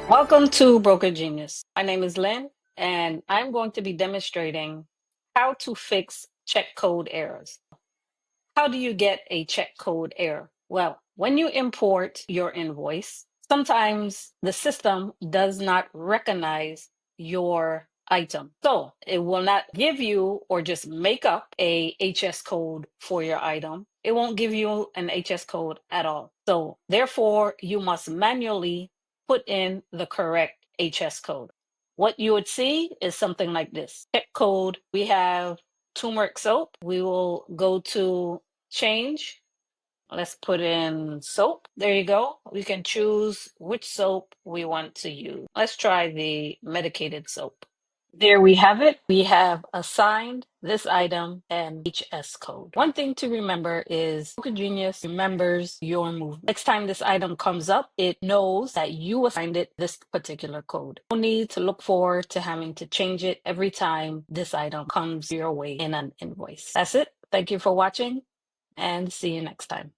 Welcome to Broker Genius. My name is Lynn, and I'm going to be demonstrating how to fix check code errors. How do you get a check code error? Well, when you import your invoice, sometimes the system does not recognize your item. So it will not give you or just make up a HS code for your item. It won't give you an HS code at all. So therefore, you must manually put in the correct HS code. What you would see is something like this. Check code, we have turmeric soap. We will go to change. Let's put in soap. There you go. We can choose which soap we want to use. Let's try the medicated soap. There we have it. We have assigned this item an HS code. One thing to remember is Broker Genius remembers your movement. Next time this item comes up, it knows that you assigned it this particular code. No need to look forward to having to change it every time this item comes your way in an invoice. That's it. Thank you for watching and see you next time.